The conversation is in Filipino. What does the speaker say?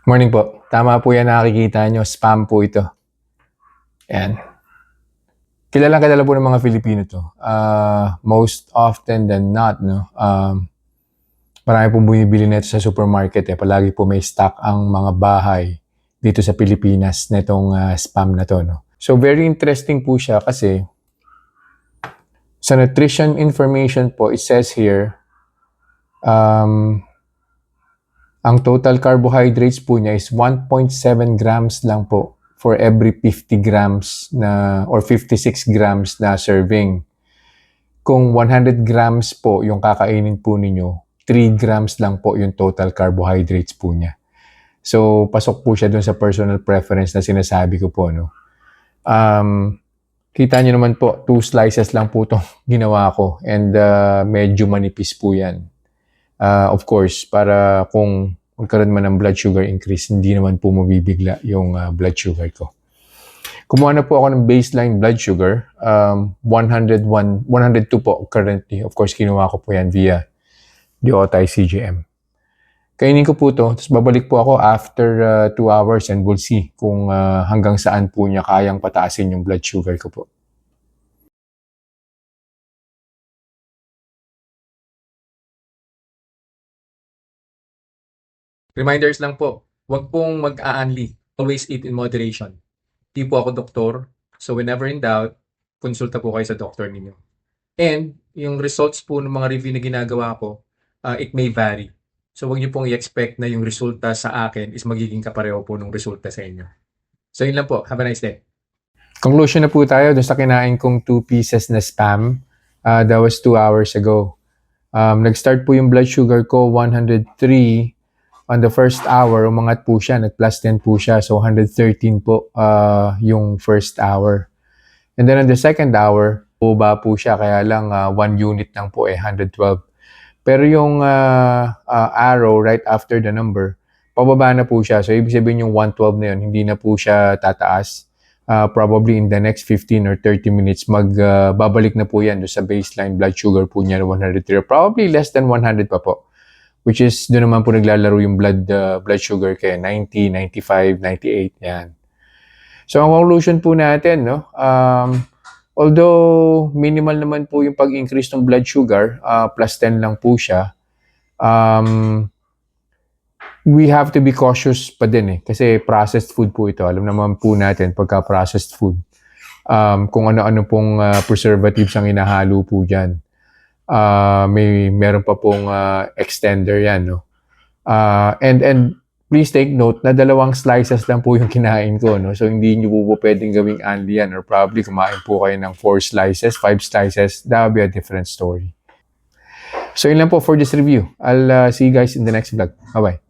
Morning po. Tama po yan nakikita nyo. Spam po ito. Yan. Kilalang-kilala po ng mga Filipino to. Most often than not, no? Marami pong bumibili nito sa supermarket. Palagi po may stock ang mga bahay dito sa Pilipinas na itong spam na to. No? So, very interesting po siya kasi sa nutrition information po, it says here, ang total carbohydrates po niya is 1.7 grams lang po for every 50 grams na or 56 grams na serving. Kung 100 grams po yung kakainin po ninyo, 3 grams lang po yung total carbohydrates po niya. So, pasok po siya dun sa personal preference na sinasabi ko po, no? Kita nyo naman po, 2 slices lang po itong ginawa ko and medyo manipis po yan. Of course, para kung magkaroon man ng blood sugar increase, hindi naman po mabibigla yung blood sugar ko. Kumuha na po ako ng baseline blood sugar, 102 po currently. Of course, kinuha ko po yan via the Otay CGM. Kainin ko po to, tapos babalik po ako after 2 hours and we'll see kung hanggang saan po niya kayang pataasin yung blood sugar ko po. Reminders lang po, huwag pong mag-aanli. Always eat in moderation. Di po ako doktor, so whenever in doubt, konsulta po kayo sa doktor ninyo. And yung results po ng mga review na ginagawa ko, it may vary. So huwag niyo pong i-expect na yung resulta sa akin is magiging kapareho po ng resulta sa inyo. So yun lang po. Have a nice day. Conclusion na po tayo dun sa kinain kong 2 pieces na spam. That was 2 hours ago. Nag-start po yung blood sugar ko, 103. On the first hour, umangat po siya, nag-plus 10 po siya. So 113 po yung first hour. And then on the second hour, baba po siya, kaya lang 1 unit lang po 112. Pero yung arrow right after the number, pababa na po siya. So ibig sabihin yung 112 na yun, hindi na po siya tataas. Probably in the next 15 or 30 minutes, babalik na po yan sa baseline blood sugar po niya na 103. Probably less than 100 pa po. Which is, doon naman po naglalaro yung blood sugar kaya 90, 95, 98, yan. So, ang conclusion po natin, no? Although minimal naman po yung pag-increase ng blood sugar, plus 10 lang po siya, we have to be cautious pa din eh. Kasi processed food po ito. Alam naman po natin pagka processed food, kung ano-ano pong preservatives ang inahalo po dyan. Meron pa pong extender yan, no? And please take note na 2 slices lang po yung kinain ko, no? So hindi niyo po pwedeng gawing only yan or probably kumain po kayo ng 4 slices, 5 slices, that would be a different story. So yun lang po for this review. I'll see you guys in the next vlog. Bye-bye.